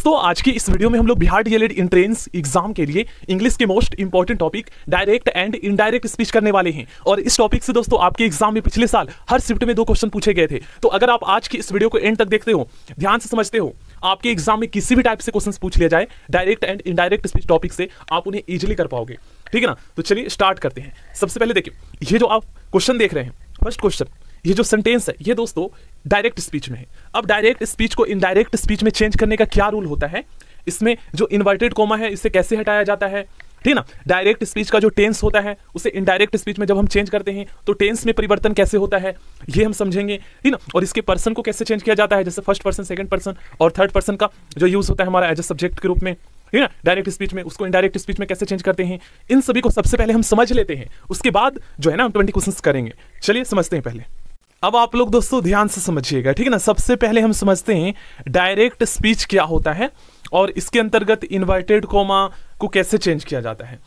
दोस्तों आज की इस वीडियो में हम लोग बिहार डीएलएड एंट्रेंस एग्जाम के लिए इंग्लिश के most important topic direct and indirect speech करने वाले हैं। और इस टॉपिक से दोस्तों आपके एग्जाम में पिछले साल हर शिफ्ट में 2 क्वेश्चन पूछे गए थे। तो अगर आप आज की इस वीडियो को एंड तक देखते हो, ध्यान से समझते हो, आपके एग्जाम में किसी भी टाइप से क्वेश्चन पूछ लिया जाए direct and indirect speech topic से, आप उन्हें इजिली कर पाओगे। ठीक है ना। तो चलिए स्टार्ट करते हैं। सबसे पहले देखिए, ये जो आप क्वेश्चन देख रहे हैं, फर्स्ट क्वेश्चन, ये जो सेंटेंस है ये दोस्तों डायरेक्ट स्पीच में है। अब डायरेक्ट स्पीच को इनडायरेक्ट स्पीच में चेंज करने का क्या रूल होता है, इसमें जो इन्वर्टेड कोमा है इसे कैसे हटाया जाता है, ठीक ना। डायरेक्ट स्पीच का जो टेंस होता है उसे इनडायरेक्ट स्पीच में जब हम चेंज करते हैं तो टेंस में परिवर्तन कैसे होता है ये हम समझेंगे, ठीक ना। और इसके पर्सन को कैसे चेंज किया जाता है, जैसे फर्स्ट पर्सन, सेकंड पर्सन और थर्ड पर्सन का जो यूज होता है हमारा एज ए सब्जेक्ट के रूप में, ठीक ना, डायरेक्ट स्पीच में, उसको इनडायरेक्ट स्पीच में कैसे चेंज करते हैं, इन सभी को सबसे पहले हम समझ लेते हैं। उसके बाद जो है ना हम 20 क्वेश्चंस करेंगे। चलिए समझते हैं पहले। अब आप लोग दोस्तों ध्यान से समझिएगा, ठीक है ना। सबसे पहले हम समझते हैं डायरेक्ट स्पीच क्या होता है और इसके अंतर्गत इन्वर्टेड कोमा को कैसे चेंज किया जाता है।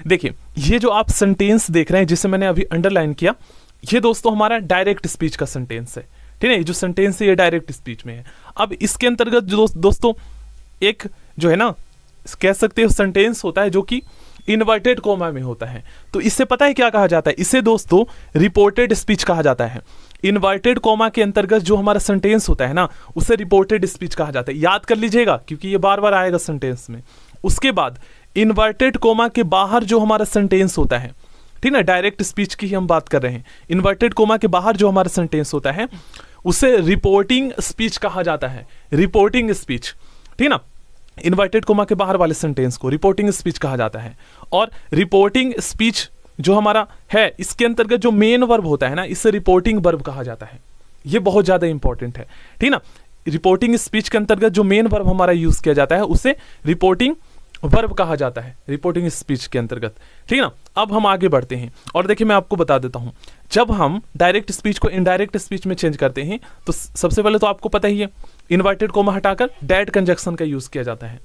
देखिए, ये जो आप सेंटेंस देख रहे हैं जिसे मैंने अभी अंडरलाइन किया, ये दोस्तों हमारा डायरेक्ट स्पीच का सेंटेंस है, ठीक है। ये जो सेंटेंस है ये डायरेक्ट स्पीच में है। अब इसके अंतर्गत जो दोस्तों एक जो है ना कह सकते हो सेंटेंस होता है जो कि इन्वर्टेड कोमा में होता है, तो इससे पता है क्या कहा जाता है, इसे दोस्तों रिपोर्टेड स्पीच कहा जाता है। इन्वर्टेड कोमा के अंतर्गत जो हमारा सेंटेंस होता है ना उसे रिपोर्टेड स्पीच कहा जाता है। याद कर लीजिएगा क्योंकि ये बार बार आएगा सेंटेंस में। उसके बाद इन्वर्टेड कोमा के बाहर जो हमारा सेंटेंस होता है, ठीक ना, डायरेक्ट स्पीच की हम बात कर रहे हैं, इन्वर्टेड कोमा के बाहर जो हमारा सेंटेंस होता है उसे रिपोर्टिंग स्पीच कहा जाता है। रिपोर्टिंग स्पीच, ठीक ना, इन्वर्टेड कोमा के बाहर वाले सेंटेंस को रिपोर्टिंग स्पीच कहा जाता है। और रिपोर्टिंग स्पीच जो हमारा है इसके अंतर्गत जो मेन वर्ब होता है ना इसे रिपोर्टिंग वर्ब कहा जाता है। ये बहुत ज्यादा इंपॉर्टेंट है, ठीक ना। रिपोर्टिंग स्पीच के अंतर्गत जो मेन वर्ब हमारा यूज किया जाता है उसे रिपोर्टिंग वर्ब कहा जाता है रिपोर्टिंग स्पीच के अंतर्गत, ठीक ना। अब हम आगे बढ़ते हैं और देखिए मैं आपको बता देता हूं, जब हम डायरेक्ट स्पीच को इनडायरेक्ट स्पीच में चेंज करते हैं तो सबसे पहले तो आपको पता ही है इन्वर्टेड कोमा हटाकर डैट कंजक्शन का यूज किया जाता है,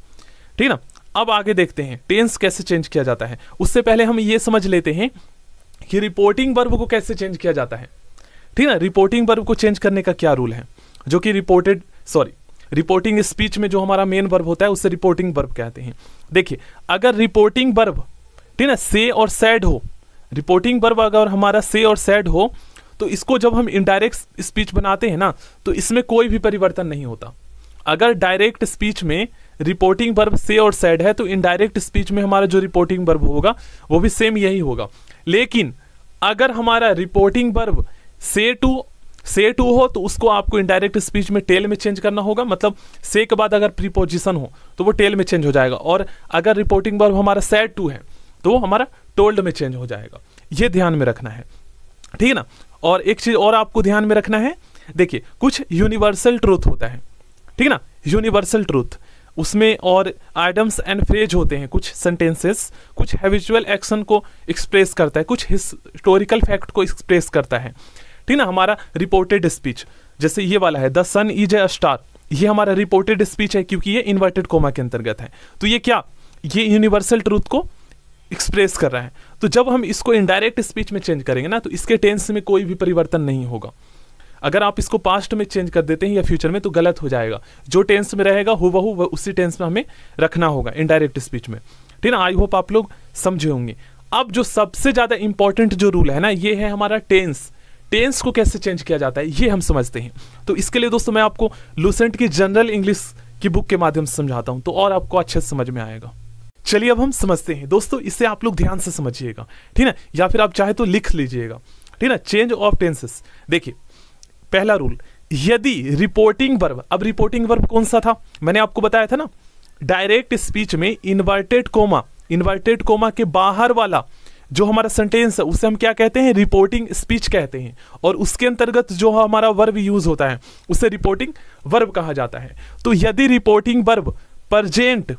ठीक ना। अब आगे देखते हैं टेंस कैसे चेंज किया जाता है। उससे पहले हम ये समझ लेते हैं कि रिपोर्टिंग वर्ब को कैसे चेंज किया जाता है, ठीक ना। रिपोर्टिंग वर्ब को चेंज करने का क्या रूल है, जो कि रिपोर्टिंग स्पीच में जो हमारा मेन वर्ब होता है उसे रिपोर्टिंग वर्ब कहते हैं। देखिए, अगर रिपोर्टिंग वर्ब, ठीक ना, से और सैड हो, रिपोर्टिंग वर्ब अगर हमारा से और सैड हो तो इसको जब हम इनडायरेक्ट स्पीच बनाते हैं ना तो इसमें कोई भी परिवर्तन नहीं होता। अगर डायरेक्ट स्पीच में रिपोर्टिंग वर्ब से और सैड है तो इनडायरेक्ट स्पीच में हमारा जो रिपोर्टिंग वर्ब होगा वो भी सेम यही होगा। लेकिन अगर हमारा रिपोर्टिंग वर्ब से टू हो तो उसको आपको इनडायरेक्ट स्पीच में टेल में चेंज करना होगा। मतलब से के बाद अगर प्रीपोजिशन हो तो वो टेल में चेंज हो जाएगा, और अगर रिपोर्टिंग वर्ब हमारा सैड टू है तो वो हमारा टोल्ड में चेंज हो जाएगा। ये ध्यान में रखना है, ठीक है ना। और एक चीज और आपको ध्यान में रखना है, देखिए कुछ यूनिवर्सल ट्रूथ होता है, ठीक है ना, यूनिवर्सल ट्रूथ, उसमें और आइटम्स एंड फ्रेज होते हैं। कुछ सेंटेंसेस कुछ हैबिचुअल एक्शन को एक्सप्रेस करता है, कुछ हिस्टोरिकल फैक्ट को एक्सप्रेस करता है, ठीक ना। हमारा रिपोर्टेड स्पीच जैसे ये वाला है, the sun is a star, ये हमारा रिपोर्टेड स्पीच है क्योंकि ये इन्वर्टेड कोमा के अंतर्गत है। तो ये क्या, ये यूनिवर्सल ट्रूथ को एक्सप्रेस कर रहा है। तो जब हम इसको इनडायरेक्ट स्पीच में चेंज करेंगे ना तो इसके टेंस में कोई भी परिवर्तन नहीं होगा। अगर आप इसको पास्ट में चेंज कर देते हैं या फ्यूचर में तो गलत हो जाएगा। जो टेंस में रहेगा हूबहू वह उसी टेंस में हमें रखना होगा इनडायरेक्ट स्पीच में, ठीक ना। आई होप आप लोग समझे होंगे। अब जो सबसे ज्यादा इंपॉर्टेंट जो रूल है ना ये है हमारा टेंस। टेंस को कैसे चेंज किया जाता है ये हम समझते हैं। तो इसके लिए दोस्तों मैं आपको लुसेंट की जनरल इंग्लिश की बुक के माध्यम से समझाता हूं तो और आपको अच्छे से समझ में आएगा। चलिए अब हम समझते हैं दोस्तों, इसे आप लोग ध्यान से समझिएगा, ठीक है, या फिर आप चाहे तो लिख लीजिएगा, ठीक है। चेंज ऑफ टेंसेस, देखिए पहला रूल, यदि रिपोर्टिंग वर्ब, अब रिपोर्टिंग वर्ब कौन सा था, मैंने आपको बताया था ना, डायरेक्ट स्पीच में इन्वर्टेड कोमा के बाहर वाला जो हमारा सेंटेंस है उसे हम क्या कहते हैं, रिपोर्टिंग स्पीच कहते हैं। और उसके अंतर्गत जो हमारा वर्ब यूज होता है उसे रिपोर्टिंग वर्ब कहा जाता है। तो यदि रिपोर्टिंग वर्ब प्रेजेंट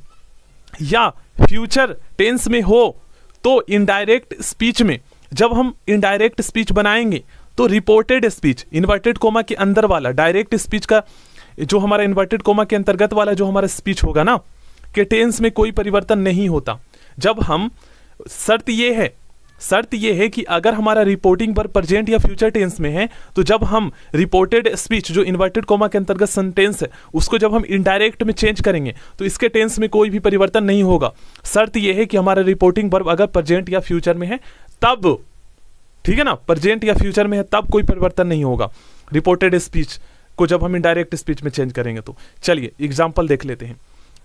या फ्यूचर टेंस में हो तो इनडायरेक्ट स्पीच में जब हम इनडायरेक्ट स्पीच बनाएंगे तो रिपोर्टेड स्पीच, इन्वर्टेड कोमा के अंदर वाला डायरेक्ट स्पीच का जो हमारा इन्वर्टेड कोमा के अंतर्गत वाला जो हमारा स्पीच होगा ना के टेंस में कोई परिवर्तन नहीं होता। जब हम शर्त शर्त यह है कि अगर हमारा रिपोर्टिंग वर्ब प्रेजेंट या फ्यूचर टेंस में है तो जब हम रिपोर्टेड स्पीच जो इन्वर्टेड कोमा के अंतर्गत सेंटेंस है उसको जब हम इनडायरेक्ट में चेंज करेंगे तो इसके टेंस में कोई भी परिवर्तन नहीं होगा। शर्त यह है कि हमारा रिपोर्टिंग वर्ब अगर प्रेजेंट या फ्यूचर में है तब, ठीक है ना, प्रेजेंट या फ्यूचर में है तब कोई परिवर्तन नहीं होगा रिपोर्टेड स्पीच को जब हम इनडायरेक्ट स्पीच में चेंज करेंगे तो। चलिए एग्जाम्पल देख लेते हैं।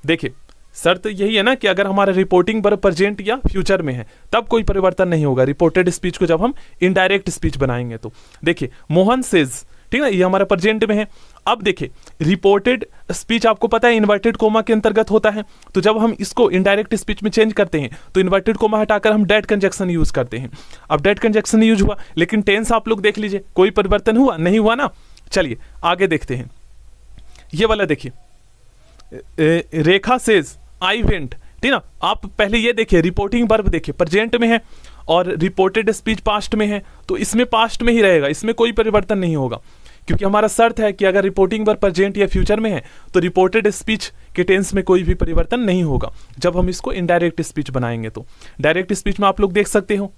देखिए शर्त यही है ना कि अगर हमारा रिपोर्टिंग वर्ब प्रेजेंट या फ्यूचर में है तब कोई परिवर्तन नहीं होगा रिपोर्टेड स्पीच को जब हम इनडायरेक्ट स्पीच बनाएंगे तो। देखिए मोहन सेज, ठीक है, ये हमारा प्रेजेंट में है। अब देखिए रिपोर्टेड स्पीच आपको पता है इन्वर्टेड कोमा के अंतर्गत होता है, तो जब हम इसको इनडायरेक्ट स्पीच में चेंज करते हैं तो इन्वर्टेड कोमा हटाकर हम डेट कंजक्शन यूज करते हैं। अब डेट कंजक्शन यूज हुआ लेकिन टेंस आप लोग देख लीजिए कोई परिवर्तन हुआ नहीं हुआ ना। चलिए आगे देखते हैं। ये वाला देखिए रेखा सेज आई वेंट, ठीक ना। आप पहले ये देखिए रिपोर्टिंग वर्ब देखिए प्रेजेंट में है और रिपोर्टेड स्पीच पास्ट में है तो इसमें पास्ट में ही रहेगा, इसमें कोई परिवर्तन नहीं होगा क्योंकि हमारा शर्त है कि अगर रिपोर्टिंग वर्ब प्रेजेंट या फ्यूचर में है तो रिपोर्टेड स्पीच के टेंस में कोई भी परिवर्तन नहीं होगा जब हम इसको इनडायरेक्ट स्पीच बनाएंगे तो। डायरेक्ट स्पीच में आप लोग देख सकते हो,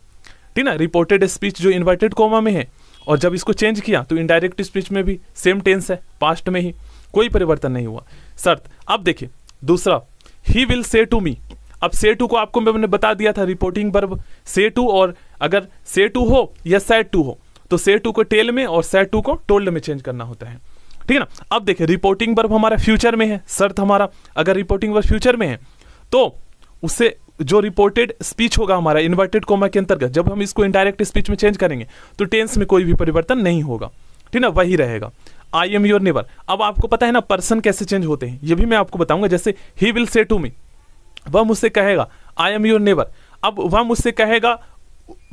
ठीक ना, रिपोर्टेड स्पीच जो इन्वर्टेड कोमा में है और जब इसको चेंज किया तो इनडायरेक्ट स्पीच में भी सेम टेंस है, पास्ट में ही, कोई परिवर्तन नहीं हुआ शर्त। अब देखिए दूसरा he will say to me. अब से टू को आपको मैंने बता दिया था रिपोर्टिंग वर्ब से टू, और अगर से टू हो या सैड टू हो तो से टू को टेल में और सैड टू को टोल्ड में चेंज करना होता है, ठीक है ना। अब देखिए रिपोर्टिंग वर्ब हमारा फ्यूचर में है, शर्त हमारा अगर रिपोर्टिंग वर्ब फ्यूचर में है तो उससे जो रिपोर्टेड स्पीच होगा हमारा इन्वर्टेड कोमा के अंतर्गत जब हम इसको इनडायरेक्ट स्पीच में चेंज करेंगे तो टेंस में कोई भी परिवर्तन नहीं होगा, ठीक ना, वही रहेगा। I am your neighbour. अब आपको पता है ना पर्सन कैसे चेंज होते हैं, ये भी मैं आपको बताऊंगा। जैसे he will say to me, वह मुझसे कहेगा आई एम योर नेबर। अब वह मुझसे कहेगा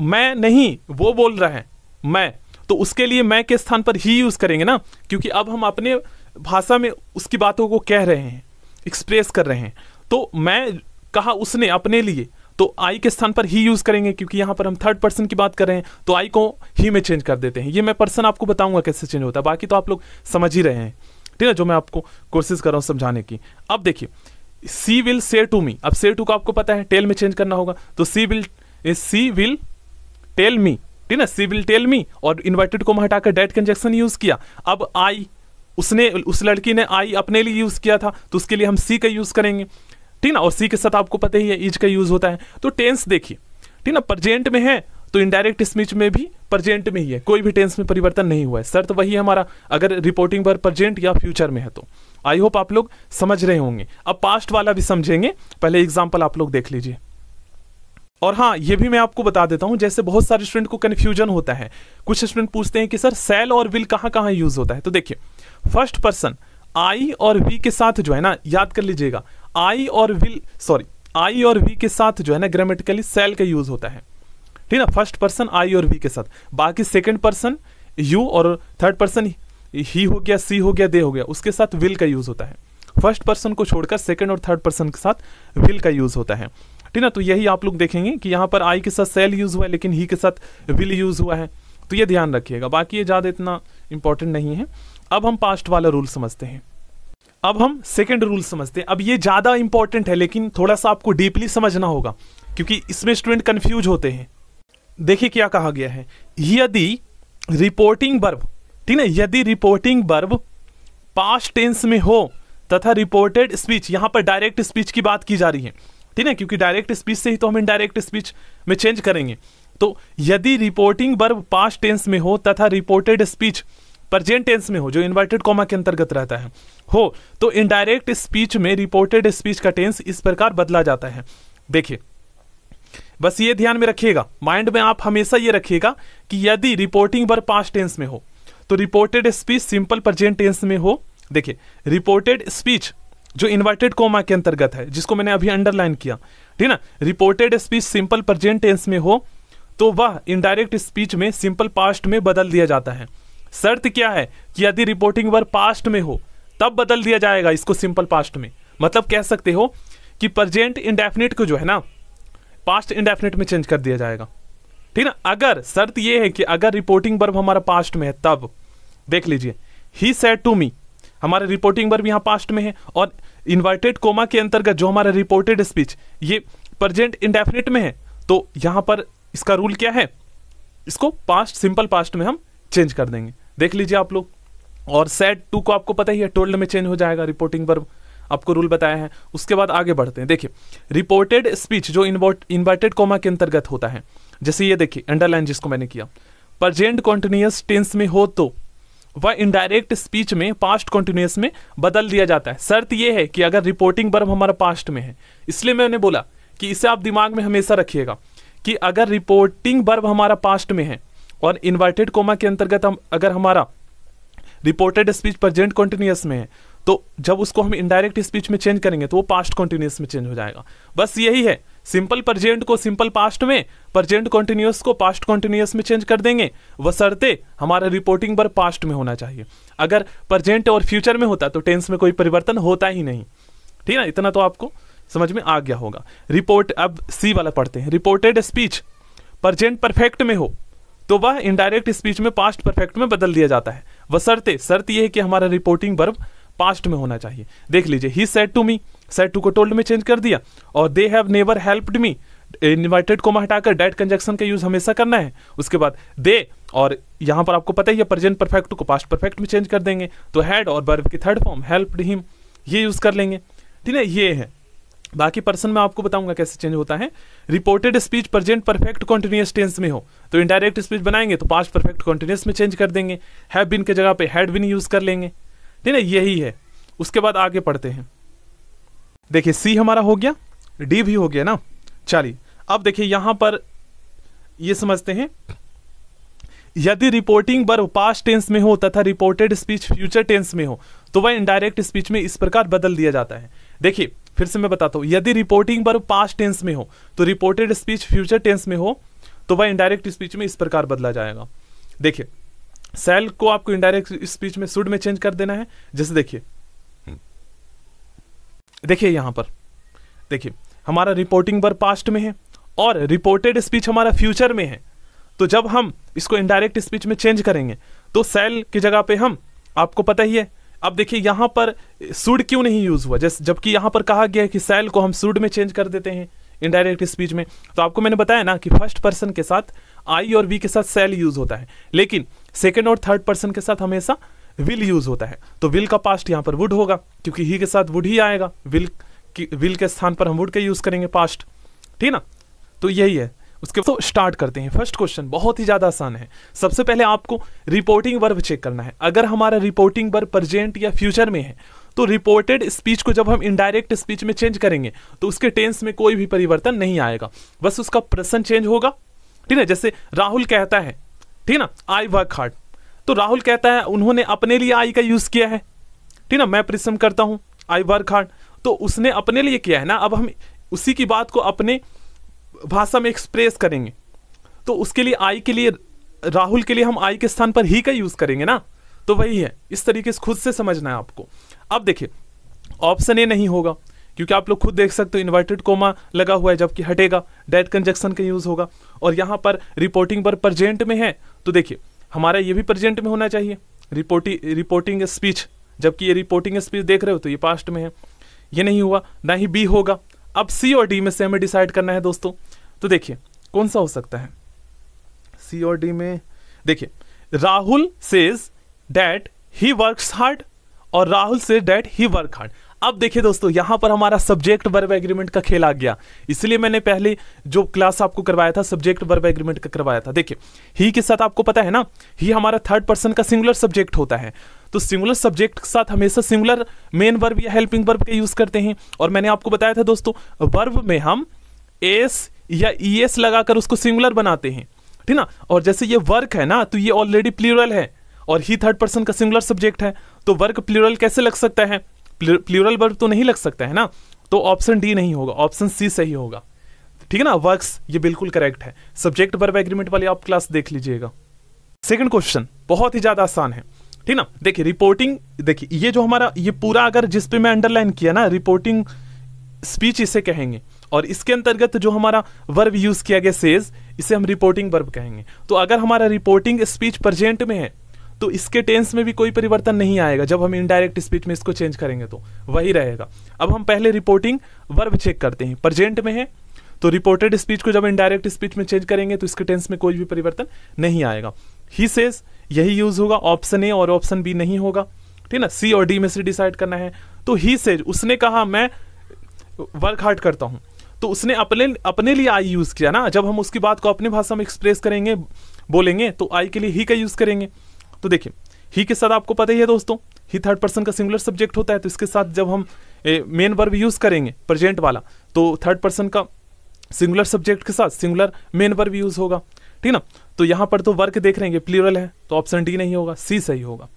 मैं नहीं, वो बोल रहा है मैं, तो उसके लिए मैं के स्थान पर ही यूज करेंगे ना, क्योंकि अब हम अपने भाषा में उसकी बातों को कह रहे हैं, एक्सप्रेस कर रहे हैं। तो मैं कहा उसने अपने लिए, तो आई के स्थान पर ही यूज करेंगे क्योंकि यहां पर हम थर्ड पर्सन की बात कर रहे हैं तो आई को ही में चेंज कर देते हैं। ये मैं पर्सन आपको बताऊंगा कैसे चेंज होता है, बाकी तो आप लोग समझ ही रहे हैं, ठीक है, जो मैं आपको कोशिश कर रहा हूं समझाने की। अब देखिए सी विल से टू मी। अब से टू को आपको पता है टेल में चेंज करना होगा तो सी विल टेल मी, ठीक है, सी विल टेल मी, और इन्वर्टेड को हटाकर डेट कंजक्शन यूज किया। अब आई उसने, उस लड़की ने आई अपने लिए यूज किया था तो उसके लिए हम सी का यूज करेंगे, ठीक ना, और सी के साथ आपको पता ही है इज का यूज होता है। तो टेंस देखिए, ठीक ना, प्रेजेंट में है तो इनडायरेक्ट स्पीच में भी प्रेजेंट में ही है, कोई भी टेंस में परिवर्तन नहीं हुआ है। शर्त वही है हमारा अगर रिपोर्टिंग वर्ब प्रेजेंट या फ्यूचर में है तो। आई होप आप लोग समझ रहे होंगे। अब पास्ट वाला भी समझेंगे, पहले एग्जांपल आप लोग देख लीजिए। और हाँ, ये भी मैं आपको बता देता हूं, जैसे बहुत सारे स्टूडेंट को कंफ्यूजन होता है, कुछ स्टूडेंट पूछते हैं कि सर सेल और विल कहां कहां यूज होता है। तो देखिए फर्स्ट पर्सन आई और वी के साथ जो है ना, याद कर लीजिएगा, आई और वी के साथ जो है ना ग्रामेटिकली सेल का यूज होता है, ठीक ना, फर्स्ट पर्सन आई और वी के साथ। बाकी सेकंड पर्सन यू और थर्ड पर्सन ही हो गया, सी हो गया, दे हो गया, उसके साथ विल का यूज होता है। फर्स्ट पर्सन को छोड़कर सेकंड और थर्ड पर्सन के साथ विल का यूज होता है, ठीक ना। तो यही आप लोग देखेंगे कि यहाँ पर आई के साथ सेल यूज हुआ है लेकिन ही के साथ विल यूज हुआ है, तो ये ध्यान रखिएगा। बाकी ये ज्यादा इतना इंपॉर्टेंट नहीं है। अब हम पास्ट वाला रूल समझते हैं। अब हम सेकंड रूल समझते हैं। अब ये ज्यादा इंपॉर्टेंट है लेकिन थोड़ा सा आपको डीपली समझना होगा क्योंकि इसमें स्टूडेंट कंफ्यूज होते हैं। देखिए क्या कहा गया है, यदि रिपोर्टिंग वर्ब, ठीक है, यदि रिपोर्टिंग वर्ब पास्ट टेंस में हो तथा रिपोर्टेड स्पीच, यहां पर डायरेक्ट स्पीच की बात की जा रही है, ठीक है, क्योंकि डायरेक्ट स्पीच से ही तो हम इनडायरेक्ट स्पीच में चेंज करेंगे। तो यदि रिपोर्टिंग वर्ब पास्ट टेंस में हो तथा रिपोर्टेड स्पीच प्रेजेंट टेंस में हो, जो इन्वर्टेड कॉमा के अंतर्गत रहता है, हो, तो इनडायरेक्ट स्पीच में रिपोर्टेड स्पीच का टेंस इस प्रकार बदला जाता है। देखिए बस ये ध्यान में रखिएगा, माइंड में आप हमेशा ये रखिएगा कि यदि रिपोर्टिंग वर्ब पास्ट टेंस में हो तो reported speech simple present tense में हो। देखिए रिपोर्टेड स्पीच जो इन्वर्टेड कॉमा के अंतर्गत है, जिसको मैंने अभी अंडरलाइन किया, ठीक ना, reported speech simple present tense में हो तो वह इनडायरेक्ट स्पीच में सिंपल पास्ट में बदल दिया जाता है। शर्त क्या है कि यदि रिपोर्टिंग वर्ब पास्ट में हो तब बदल दिया जाएगा इसको सिंपल पास्ट में। मतलब कह सकते हो कि प्रेजेंट इंडेफिनिट को जो है ना पास्ट इंडेफिनिट में चेंज कर दिया जाएगा, ठीक ना। अगर शर्त यह है कि अगर रिपोर्टिंग वर्ब हमारा पास्ट में है तब, देख लीजिए ही सेड टू मी, हमारा रिपोर्टिंग वर्ब यहां पास्ट में है और इन्वर्टेड कोमा के अंतर्गत जो हमारा रिपोर्टेड स्पीच ये प्रेजेंट इंडेफिनिट में है, तो यहां पर इसका रूल क्या है, इसको पास्ट, सिंपल पास्ट में हम चेंज कर देंगे, देख लीजिए आप लोग। और सेड टू को आपको पता ही है, टोल्ड में चेंज हो जाएगा, रिपोर्टिंग वर्ब आपको रूल बताया है। उसके बाद आगे बढ़ते हैं। देखिए रिपोर्टेड स्पीच जो इन्वर्टेड कॉमा के अंतर्गत होता है, जैसे ये देखिए अंडरलाइन जिसको मैंने किया, प्रेजेंट कॉन्टिन्यूअस टेंस में हो तो वह इनडायरेक्ट स्पीच में पास्ट कॉन्टिन्यूअस में बदल दिया जाता है। शर्त यह है कि अगर रिपोर्टिंग वर्ब हमारा पास्ट में है, इसलिए मैंने बोला कि इसे आप दिमाग में हमेशा रखिएगा कि अगर रिपोर्टिंग वर्ब हमारा पास्ट में है और इन्वर्टेड कोमा के अंतर्गत हम अगर हमारा रिपोर्टेड स्पीच प्रेजेंट कॉन्टिन्यूअस में है, तो जब उसको हम इनडायरेक्ट स्पीच में चेंज करेंगे तो वो पास्ट कॉन्टिन्यूअस में चेंज हो जाएगा। बस यही है, सिंपल प्रेजेंट को सिंपल पास्ट में, प्रेजेंट कॉन्टिन्यूअस को पास्ट कॉन्टिन्यूअस में चेंज कर देंगे, बशर्ते हमारा रिपोर्टिंग वर्ब पास्ट में होना चाहिए। अगर प्रेजेंट और फ्यूचर में होता तो टेंस में कोई परिवर्तन होता ही नहीं। ठीक है, इतना तो आपको समझ में आ गया होगा। रिपोर्ट, अब सी वाला पढ़ते हैं। रिपोर्टेड स्पीच प्रेजेंट परफेक्ट में हो तो वह इनडायरेक्ट स्पीच में पास्ट परफेक्ट में बदल दिया जाता है, बशर्ते, शर्त यह है कि हमारा रिपोर्टिंग वर्ब पास्ट में होना चाहिए। देख लीजिए, he said to me, said to को टोल्ड में चेंज कर दिया, और they have never helped me, invited को हटाकर डेट कंजक्शन का यूज हमेशा करना है। उसके बाद दे, और यहां पर आपको पता ही है प्रेजेंट परफेक्ट को पास्ट परफेक्ट में चेंज कर देंगे, तो हैड और वर्ब की थर्ड फॉर्म हेल्प्ड हिम ये यूज कर लेंगे। ठीक है, ये है। बाकी पर्सन में आपको बताऊंगा कैसे चेंज होता है। Reported speech present perfect continuous tense में हो तो इनडायरेक्ट स्पीच बनाएंगे तो पास्ट परफेक्ट कॉन्टिन्यूअस में चेंज कर देंगे, हैव बीन के जगह पे हैड बीन यूज कर लेंगे। ठीक है, यही है। उसके बाद आगे पढ़ते हैं। देखिए सी हमारा हो गया, डी भी हो गया ना। चलिए अब देखिए यहां पर ये समझते हैं, यदि रिपोर्टिंग वर्ब पास्ट टेंस में हो तथा रिपोर्टेड स्पीच फ्यूचर टेंस में हो तो वह इनडायरेक्ट स्पीच में इस प्रकार बदल दिया जाता है। देखिए फिर से मैं बताता हूं, यदि रिपोर्टिंग वर्ब पास्ट टेंस में हो तो रिपोर्टेड स्पीच फ्यूचर टेंस में हो तो वह इनडायरेक्ट स्पीच में इस प्रकार बदला जाएगा। देखिए सेल को आपको इनडायरेक्ट स्पीच में शुड में चेंज कर देना है। जैसे देखिए यहां पर देखिए हमारा रिपोर्टिंग वर्ब पास्ट में है और रिपोर्टेड स्पीच हमारा फ्यूचर में है, तो जब हम इसको इनडायरेक्ट स्पीच में चेंज करेंगे तो सेल की जगह पे हम, आपको पता ही है। अब देखिए यहां पर शुड क्यों नहीं यूज हुआ, जैसे जबकि यहां पर कहा गया है कि सेल को हम शुड में चेंज कर देते हैं इनडायरेक्ट स्पीच में। तो आपको मैंने बताया ना कि फर्स्ट पर्सन के साथ आई और वी के साथ सेल यूज होता है, लेकिन सेकंड और थर्ड पर्सन के साथ हमेशा विल यूज होता है। तो विल का पास्ट यहां पर वुड होगा, क्योंकि ही के साथ वुड ही आएगा, विल के स्थान पर हम वुड का यूज करेंगे पास्ट। ठीक ना, तो यही है। उसके तो स्टार्ट करते हैं। फर्स्ट क्वेश्चन बहुत ही ज्यादा आसान है। सबसे पहले आपको रिपोर्टिंग वर्ब चेक करना है। अगर हमारा रिपोर्टिंग वर्ब प्रेजेंट या फ्यूचर में है तो रिपोर्टेड स्पीच को जब हम इनडायरेक्ट स्पीच में चेंज करेंगे तो उसके टेंस में कोई भी परिवर्तन नहीं आएगा, बस उसका प्रेजेंट चेंज होगा। ठीक है, जैसे राहुल कहता है, ठीक ना, आई वर्क हार्ड, तो राहुल कहता है उन्होंने अपने लिए आई का यूज किया है। ठीक ना, मैं परिश्रम करता हूं, आई वर्क हार्ड, तो उसने अपने लिए किया है ना। अब हम उसी की बात को अपने भाषा में एक्सप्रेस करेंगे तो उसके लिए आई के लिए, राहुल के लिए हम आई के स्थान पर ही का यूज करेंगे ना। तो वही है, इस तरीके से खुद से समझना है आपको। अब देखिए ऑप्शन ए नहीं होगा, क्योंकि आप लोग खुद देख सकते हो इन्वर्टेड कोमा लगा हुआ है, जबकि हटेगा, डेट कंजक्शन का यूज होगा। और यहां पर रिपोर्टिंग वर्ब प्रेजेंट में है तो देखिए हमारा ये भी प्रेजेंट में होना चाहिए, रिपोर्टिंग स्पीच, जबकि ये रिपोर्टिंग स्पीच देख रहे हो तो ये पास्ट में है, ये नहीं हुआ, ना ही बी होगा। अब सी और डी में से हमें डिसाइड करना है दोस्तों। तो देखिए कौन सा हो सकता है सी और डी में। देखिए Rahul says that he works hard और Rahul says that he work hard. अब देखिए दोस्तों यहां पर हमारा सब्जेक्ट वर्ब एग्रीमेंट का खेल आ गया, इसलिए मैंने पहले जो क्लास आपको करवाया था सब्जेक्ट वर्ब एग्रीमेंट का करवाया था। देखिए ही के साथ आपको पता है ना, ही हमारा थर्ड पर्सन का सिंगुलर सब्जेक्ट होता है, तो सिंगुलर सब्जेक्ट के साथ हमेशा सिंगुलर मेन वर्ब या हेल्पिंग वर्ब का यूज करते हैं। और मैंने आपको बताया था दोस्तों वर्ब में हम एस या ईएस लगाकर उसको सिंगुलर बनाते हैं। ठीक ना, और जैसे ये वर्क है ना तो ये ऑलरेडी प्लूरल है और ही थर्ड पर्सन का सिंगुलर सब्जेक्ट है, तो वर्क प्लूरल कैसे लग सकता है, प्लूरल वर्ब तो नहीं लग सकता है ना। तो ऑप्शन डी नहीं होगा, ऑप्शन सी सही होगा। ठीक है ना, वर्क्स ये बिल्कुल करेक्ट है। सब्जेक्ट वर्ब एग्रीमेंट वाली आप क्लास देख लीजिएगा। सेकंड क्वेश्चन बहुत ही ज्यादा आसान है। ठीक ना, देखिए रिपोर्टिंग, देखिए ये जो हमारा ये पूरा अगर जिस पे मैं अंडरलाइन किया ना, रिपोर्टिंग स्पीच इसे कहेंगे, और इसके अंतर्गत जो हमारा वर्ब यूज किया गया सेज, इसे हम रिपोर्टिंग वर्ब कहेंगे। तो अगर हमारा रिपोर्टिंग स्पीच प्रेजेंट में है तो इसके टेंस में भी कोई परिवर्तन नहीं आएगा, जब हम इनडायरेक्ट स्पीच में इसको चेंज करेंगे तो वही रहेगा। अब हम पहले रिपोर्टिंग वर्ब चेक करते हैं, प्रेजेंट में है तो रिपोर्टेड स्पीच को जब इनडायरेक्ट स्पीच में चेंज करेंगे तो इसके टेंस में कोई भी परिवर्तन नहीं आएगा। ही सेज यही यूज होगा, ऑप्शन ए और ऑप्शन बी नहीं होगा, ठीक ना। सी और डी में से डिसाइड करना है। तो ही सेज उसने कहा मैं वर्क हार्ड करता हूं, तो उसने अपने लिए आई यूज किया ना। जब हम उसकी बात को अपनी भाषा में एक्सप्रेस करेंगे, बोलेंगे, तो आई के लिए ही का यूज करेंगे। तो देखिए ही के साथ आपको पता ही है दोस्तों, ही थर्ड पर्सन का सिंगुलर सब्जेक्ट होता है, तो इसके साथ जब हम मेन वर्ब यूज करेंगे प्रेजेंट वाला, तो थर्ड पर्सन का सिंगुलर सब्जेक्ट के साथ सिंगुलर मेन वर्ब यूज होगा, ठीक ना। तो यहां पर तो वर्क देख रहे हैं प्लूरल है, तो ऑप्शन डी नहीं होगा, सी सही होगा,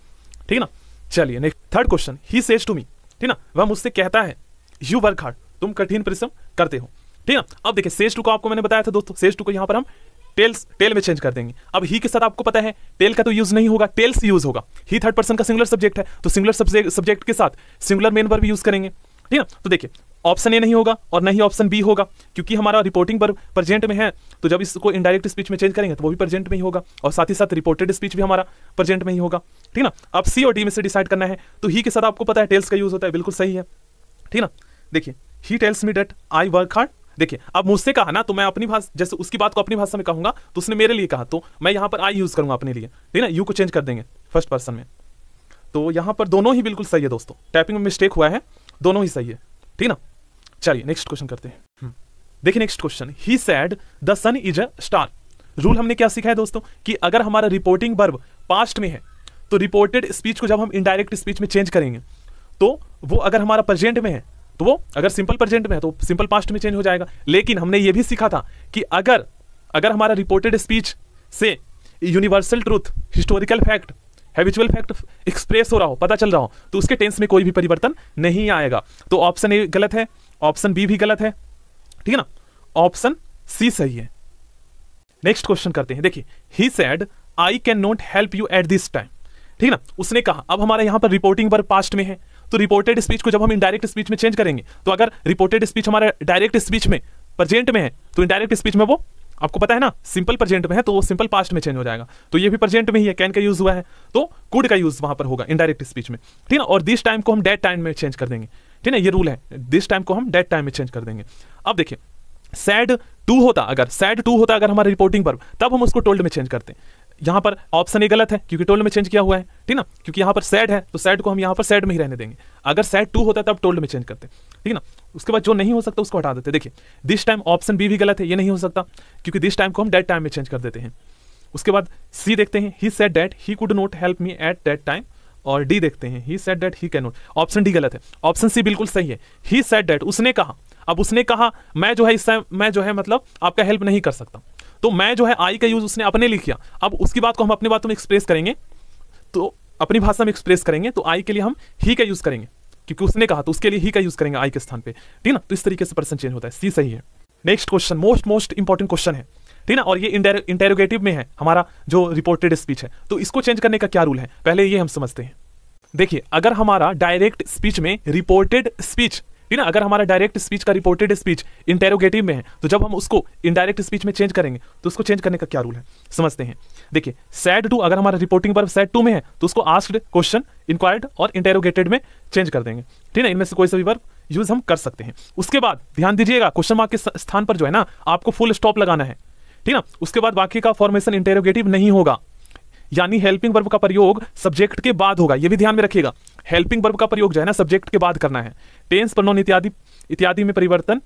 ठीक ना। चलिए next third question, he says to me, ठीक ना, वह मुझसे कहता है यू वर्क हार्ड, तुम कठिन परिश्रम करते हो, ठीक ना। अब देखिए सेज टू को आपको मैंने बताया था दोस्तों, सेज टू को यहां पर हम टेल में चेंज कर देंगे। अब ही के साथ आपको पता है टेल का तो यूज नहीं होगा, टेल्स यूज होगा। ही थर्ड पर्सन का सिंगुलर सब्जेक्ट है, तो सिंगुलर सब्जेक्ट के साथ सिंगुलर मेन वर्ब यूज करेंगे, ठीक ना। तो देखिए ऑप्शन ए नहीं होगा और नहीं ऑप्शन बी होगा, क्योंकि हमारा रिपोर्टिंग वर्ब प्रेजेंट में है, तो जब इसको इनडायरेक्ट स्पीच में चेंज करेंगे तो वो भी प्रेजेंट में ही होगा, और साथ ही साथ रिपोर्टेड स्पीच भी हमारा प्रेजेंट में ही होगा, ठीक ना। अब सी और डी में से डिसाइड करना है। तो ही के साथ आपको पता है टेल्स का यूज होता है, बिल्कुल सही है, ठीक ना। देखिए he tells me that I work hard. देखिए अब मुझसे कहा ना, तो मैं अपनी भाषा, जैसे उसकी बात को अपनी भाषा में कहूंगा तो उसने मेरे लिए कहा, तो मैं यहां पर आई यूज करूंगा अपने लिए, ठीक ना। यू को चेंज कर देंगे फर्स्ट पर्सन में, तो यहां पर दोनों ही बिल्कुल सही है दोस्तों, टाइपिंग में मिस्टेक हुआ है, दोनों ही सही है, ठीक ना। चलिए नेक्स्ट क्वेश्चन करते हैं। देखिए next question, he said the sun is a star. Rule हमने क्या सीखा है दोस्तों, कि अगर हमारा रिपोर्टिंग वर्ब पास्ट में है, तो रिपोर्टेड स्पीच को जब हम इनडायरेक्ट स्पीच में चेंज करेंगे, तो वो अगर हमारा प्रेजेंट में है, तो वो अगर सिंपल प्रेजेंट में है तो सिंपल पास्ट में चेंज हो जाएगा। लेकिन हमने ये भी सीखा था कि अगर हमारा रिपोर्टेड स्पीच से universal truth, historical fact, habitual fact express हो रहा हो, पता चल रहा हो, तो उसके टेंस में कोई भी परिवर्तन नहीं आएगा। तो ऑप्शन ए गलत है, ऑप्शन बी भी गलत है, ठीक है ना। ऑप्शन सी सही है। नेक्स्ट क्वेश्चन करते हैं। देखिए he said I can not help you at this time, ठीक ना, उसने कहा। अब हमारे यहां पर रिपोर्टिंग वर्ब पास्ट में है, तो रिपोर्टेड स्पीच को जब हम इनडायरेक्ट स्पीच में चेंज करेंगे, तो अगर रिपोर्टेड स्पीच हमारे डायरेक्ट स्पीच में प्रेजेंट में है, तो इनडायरेक्ट स्पीच में वो आपको पता है ना सिंपल प्रेजेंट में है, तो वो सिंपल पास्ट में चेंज हो जाएगा। तो ये भी प्रेजेंट में ही है, कैन का यूज हुआ है, तो कुड का यूज वहां पर होगा इनडायरेक्ट स्पीच में, ठीक है। और दिस टाइम को हम डेट टाइम में चेंज कर देंगे, ठीक है, ये रूल है, दिस टाइम को हम डेट टाइम में चेंज कर देंगे। अब देखिए सैड टू होता, अगर हमारा रिपोर्टिंग वर्ब, तब हम उसको टोल्ड में चेंज करते हैं। यहां पर ऑप्शन ए गलत है, क्योंकि टोल्ड में चेंज किया हुआ है, ठीक ना, क्योंकि यहां पर सैड है, तो सैड को हम यहां पर सैड में ही रहने देंगे। अगर सैड टू होता है तब टोल्ड में चेंज करते, ठीक ना। उसके बाद जो नहीं हो सकता उसको हटा देते। देखिए दिस टाइम ऑप्शन बी भी गलत है, ये नहीं हो सकता, क्योंकि दिस टाइम को हम डेट टाइम में चेंज कर देते हैं। उसके बाद सी देखते हैं, he said that he could not help me at that time, और डी देखते हैं, he said that he can not. Option D गलत है, ऑप्शन सी बिल्कुल सही है। ही सेड दैट उसने कहा, अब उसने कहा मैं जो है इस टाइम, मैं जो है मतलब आपका हेल्प नहीं कर सकता, तो मैं जो है आई का यूज उसने अपने लिए किया। अब उसकी बात को हम अपनी बातों में एक्सप्रेस करेंगे, तो अपनी भाषा में एक्सप्रेस करेंगे, तो आई के लिए हम ही का यूज करेंगे, क्योंकि उसने कहा तो उसके लिए ही का यूज करेंगे आई के स्थान पे, ठीक ना। तो इस तरीके से पर्सन चेंज होता है, सी सही है। Next question most important question है, ठीक ना, और ये इंटेरोगेटिव में है हमारा जो रिपोर्टेड स्पीच है, तो इसको चेंज करने का क्या रूल है, पहले ये हम समझते हैं। देखिए अगर हमारा डायरेक्ट स्पीच में रिपोर्टेड स्पीच, ठीक ना, अगर हमारा डायरेक्ट स्पीच का रिपोर्टेड स्पीच इंटेरोगेटिव में है, तो जब हम उसको इनडायरेक्ट स्पीच में चेंज करेंगे, तो उसको चेंज करने का क्या रूल है समझते हैं। देखिए सैड टू, अगर हमारा रिपोर्टिंग वर्ब सैड टू में है, तो उसको आस्क्ड, क्वेश्चन, इंक्वायर्ड और इंटेरोगेटेड में चेंज कर देंगे, ठीक है। इनमें से कोई सा भी वर्ब यूज हम कर सकते हैं। उसके बाद ध्यान दीजिएगा, क्वेश्चन मार्क के स्थान पर जो है ना आपको फुल स्टॉप लगाना है, ठीक ना। उसके बाद वाक्य का फॉर्मेशन इंटेरोगेटिव नहीं होगा, यानी हेल्पिंग वर्ब का प्रयोग सब्जेक्ट के बाद होगा, ये भी ध्यान में रखिएगा। हेल्पिंग वर्ब का प्रयोग जो है ना सब्जेक्ट के बाद करना है। टेंस, प्रोनाउन इत्यादि में परिवर्तन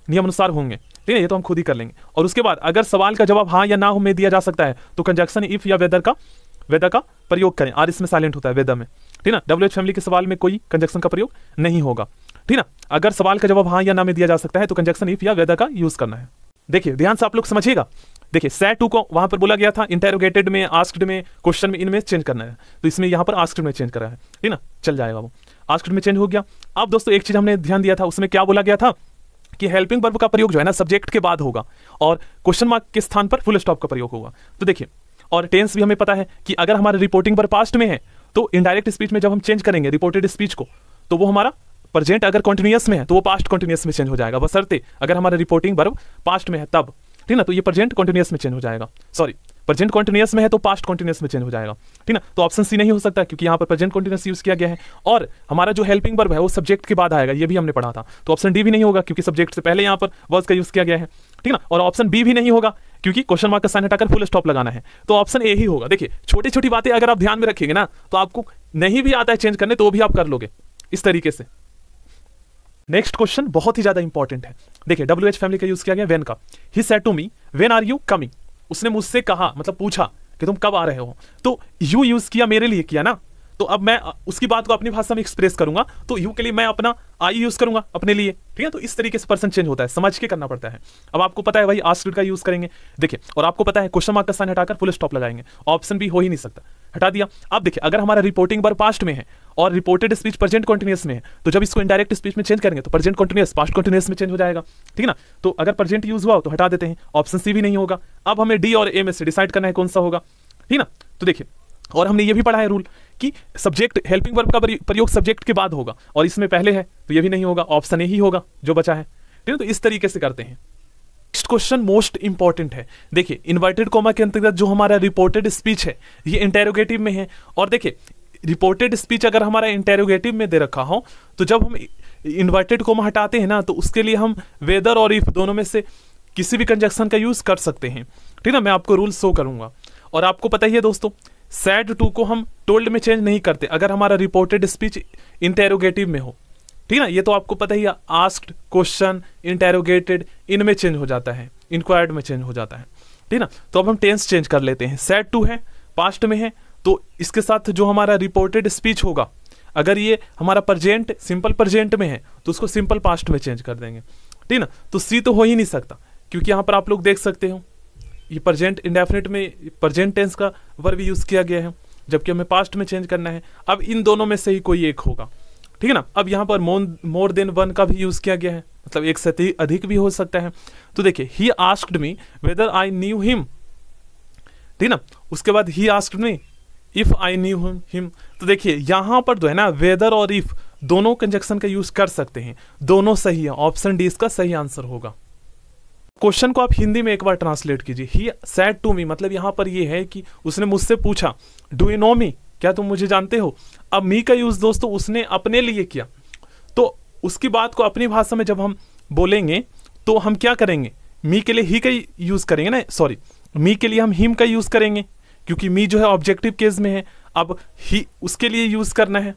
नियम अनुसार होंगे, ठीक है, ये तो हम खुद ही कर लेंगे। और उसके बाद अगर सवाल का जवाब हाँ या ना में दिया जा सकता है, तो कंजक्शन इफ या वेदर का प्रयोग करें। आर इसमें साइलेंट होता है वेदर में, ठीक ना। WH फैमिली के सवाल में कोई कंजक्शन का प्रयोग नहीं होगा, ठीक ना। अगर सवाल का जवाब हाँ या ना में दिया जा सकता है, तो कंजक्शन इफ या वेदर का यूज करना है। देखिए ध्यान से आप लोग समझिएगा। देखिए सैड टू को वहां पर बोला गया था इंटेरोगेटेड में, आस्क्ड में, क्वेश्चन में, इनमें चेंज करना है, तो इसमें यहां पर आस्क्ड में चेंज करा है, ठीक ना, चल जाएगा, वो आस्क्ड में चेंज हो गया। अब दोस्तों एक चीज हमने ध्यान दिया था, उसमें क्या बोला गया था कि हेल्पिंग वर्ब का प्रयोग जो है ना सब्जेक्ट के बाद होगा, और क्वेश्चन मार्क के स्थान पर फुल स्टॉप का प्रयोग होगा। तो देखिए और टेंस भी हमें पता है कि अगर हमारे रिपोर्टिंग वर्ब पास्ट में है, तो इनडायरेक्ट स्पीच में जब हम चेंज करेंगे रिपोर्टेड स्पीच को, तो वो हमारा प्रेजेंट अगर कंटिन्यूअस में है तो वो पास्ट कंटिन्यूअस में चेंज हो जाएगा, बशर्ते अगर हमारा रिपोर्टिंग वर्ब पास्ट में है तब, ठीक ना। तो ये प्रेजेंट कंटिन्यूअस में चेंज हो जाएगा, सॉरी प्रेजेंट कंटिन्यूअस में है तो पास्ट कंटिन्यूअस में चेंज हो जाएगा, ठीक ना। तो ऑप्शन सी नहीं हो सकता क्योंकि यहाँ पर प्रेजेंट कंटिन्यूअस यूज किया गया है और हमारा जो हेल्पिंग वर्ब है वो सब्जेक्ट के बाद आएगा, ये भी हमने पढ़ा था। तो ऑप्शन डी भी नहीं होगा क्योंकि सब्जेक्ट से पहले यहाँ पर वर्ब का यूज किया गया है, ठीक ना। और ऑप्शन बी भी नहीं होगा क्योंकि क्वेश्चन मार्क का साइन हटाकर फुल स्टॉप लगाना है। तो ऑप्शन ए ही होगा। देखिए छोटी छोटी बातें अगर आप ध्यान में रखेंगे ना तो आपको नहीं भी आता है चेंज करने तो भी आप कर लोगे इस तरीके से। नेक्स्ट क्वेश्चन बहुत ही ज्यादा इंपॉर्टेंट है। देखिए WH फैमिली का यूज किया गया व्हेन का। He said to me when are you coming, उसने मुझसे कहा मतलब पूछा कि तुम कब आ रहे हो, तो यू यूज किया, मेरे लिए किया ना। तो अब मैं उसकी बात को अपनी भाषा में एक्सप्रेस करूंगा तो यू के लिए मैं अपना आई यूज करूंगा अपने लिए, ठीक है। तो इस तरीके से पर्सन चेंज होता है, समझ के करना पड़ता है। अब आपको पता है भाई आस्क्ड का यूज करेंगे, देखिए, और आपको पता है क्वेश्चन मार्क का साइन हटाकर फुल स्टॉप लगाएंगे, ऑप्शन भी हो ही नहीं सकता, हटा दिया। अब देखिए अगर हमारा रिपोर्टिंग वर्ब पास्ट में है और रिपोर्टेड स्पीच प्रेजेंट कंटीन्यूअस में है तो जब इसको इनडायरेक्ट स्पीच में चेंज करेंगे तो प्रेजेंट कंटीन्यूअस पास्ट कंटीन्यूअस में चेंज हो जाएगा, ठीक है ना। तो अगर प्रेजेंट यूज हुआ तो हटा देते हैं, ऑप्शन सी भी नहीं होगा। अब हमें डी और ए में से डिसाइड करना है कौन सा होगा, ठीक ना। तो देखिए और हमने ये भी पढ़ा है रूल कि सब्जेक्ट हेल्पिंग वर्ब का प्रयोग सब्जेक्ट के बाद होगा और इसमें पहले है तो ये भी नहीं होगा, ऑप्शन ए ही होगा जो बचा है, ठीक है। तो इस तरीके से करते हैं। नेक्स्ट क्वेश्चन मोस्ट इंपॉर्टेंट है। देखिए इन्वर्टेड कॉमा के अंतर्गत जो हमारा रिपोर्टेड स्पीच है ये इंटेरोगेटिव में है और देखिए रिपोर्टेड स्पीच अगर हमारा इंटेरोगेटिव में दे रखा हो तो जब हम इन्वर्टेड कॉमा हटाते हैं ना तो उसके लिए हम वेदर और इफ दोनों में से किसी भी कंजक्शन का यूज कर सकते हैं, ठीक है। मैं आपको रूल शो करूंगा और आपको पता ही है दोस्तों सैड टू को हम टोल्ड में चेंज नहीं करते अगर हमारा रिपोर्टेड स्पीच इंटेरोगेटिव में हो, ठीक है ना। ये तो आपको पता ही है, आस्क्ड, क्वेश्चन, इंटेरोगेटेड इनमें चेंज हो जाता है, इंक्वायर्ड में चेंज हो जाता है, ठीक ना। तो अब हम टेंस चेंज कर लेते हैं। सैड टू है, पास्ट में है, तो इसके साथ जो हमारा रिपोर्टेड स्पीच होगा अगर ये हमारा प्रेजेंट सिंपल प्रेजेंट में है तो उसको सिंपल पास्ट में चेंज कर देंगे, ठीक ना। तो सी तो हो ही नहीं सकता क्योंकि यहाँ पर आप लोग देख सकते हो ये प्रेजेंट इंडेफिनिट में प्रेजेंट टेंस का वर्ब यूज किया गया है जबकि हमें पास्ट में चेंज करना है। अब इन दोनों में से ही कोई एक होगा, ठीक है ना। अब यहाँ पर मोर देन वन का भी यूज किया गया है, मतलब एक से अधिक भी हो सकता है। तो देखिए he asked me whether I knew him, ठीक ना। उसके बाद he asked me if I knew him. तो देखिए यहाँ पर जो है ना वेदर और इफ दोनों कंजक्शन का यूज कर सकते हैं, दोनों सही है, ऑप्शन डी इसका सही आंसर होगा। क्वेश्चन को आप हिंदी में एक बार ट्रांसलेट कीजिए। ही सेड टू मी मतलब यहाँ पर ये है कि उसने मुझसे पूछा डू यू नो मी, क्या तुम मुझे जानते हो। अब मी का यूज दोस्तों उसने अपने लिए किया तो उसकी बात को अपनी भाषा में जब हम बोलेंगे तो हम क्या करेंगे, मी के लिए ही का यूज करेंगे ना, सॉरी मी के लिए हम हिम का यूज करेंगे क्योंकि मी जो है ऑब्जेक्टिव केस में है। अब ही उसके लिए यूज करना है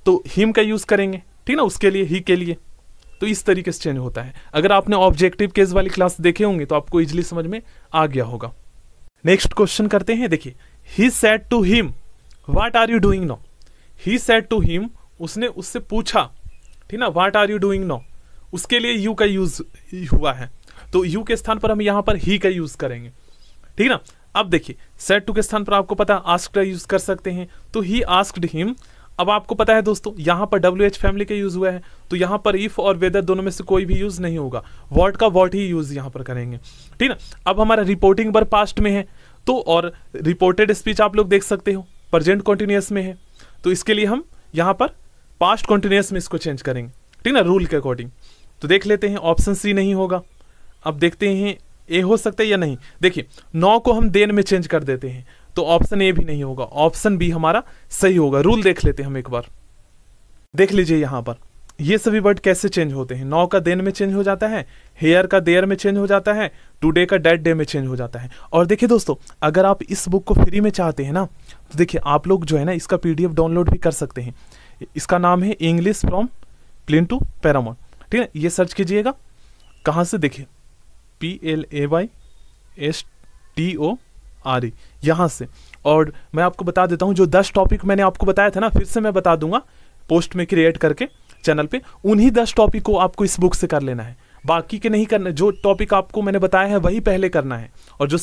तो हिम का यूज करेंगे, ठीक ना, उसके लिए ही के लिए। तो इस तरीके से चेंज होता है। अगर आपने ऑब्जेक्टिव केस वाली क्लास देखे होंगे तो आपको इजीली समझ में आ गया होगा। नेक्स्ट क्वेश्चन करते हैं। देखिए he said to him what are you doing now. He said to him उसने उससे पूछा, ठीक ना, what are you doing now, उसके लिए यू का यूज हुआ है तो यू के स्थान पर हम यहाँ पर ही का यूज करेंगे, ठीक ना। अब देखिए सेड टू के स्थान पर आपको पता आस्क्ड का यूज कर सकते हैं तो ही आस्क्ड हिम। अब आपको पता है दोस्तों यहाँ पर WH फैमिली का यूज हुआ है तो यहाँ पर इफ और वेदर दोनों में से कोई भी यूज नहीं होगा, व्हाट का व्हाट ही यूज यहाँ पर करेंगे, ठीक ना। अब हमारा रिपोर्टिंग वर्ब पास्ट में है तो और रिपोर्टेड स्पीच आप लोग देख सकते हो प्रेजेंट कंटीन्यूअस में है तो इसके लिए हम यहाँ पर पास्ट कंटीन्यूअस में इसको चेंज करेंगे, ठीक ना, रूल के अकॉर्डिंग। तो देख लेते हैं ऑप्शन सी नहीं होगा। अब देखते हैं ए हो सकता है या नहीं। देखिए नौ को हम देन में चेंज कर देते हैं तो ऑप्शन ए भी नहीं होगा, ऑप्शन बी हमारा सही होगा। रूल देख लेते हैं हम एक बार, देख लीजिए यहाँ पर ये सभी वर्ड कैसे चेंज होते हैं। नौ का देन में चेंज हो जाता है, हेयर का देयर में चेंज हो जाता है, टुडे का डेड डे में चेंज हो जाता है। और देखिए दोस्तों अगर आप इस बुक को फ्री में चाहते हैं ना तो देखिए आप लोग जो है ना इसका PDF डाउनलोड भी कर सकते हैं। इसका नाम है English from plain to paramount, ठीक है। ये सर्च कीजिएगा, कहाँ से, देखिए PLAYSTORE यहाँ से। और मैं आपको बता देता हूँ जो 10 टॉपिक मैंने आपको बताया था ना, फिर से मैं बता दूंगा पोस्ट में क्रिएट करके चैनल पे, उन्हीं 10 टॉपिक को आपको इस बुक से कर लेना है, बाकी के नहीं करना। जो टॉपिक आपको मैंने बताया है वही पहले करना है और जो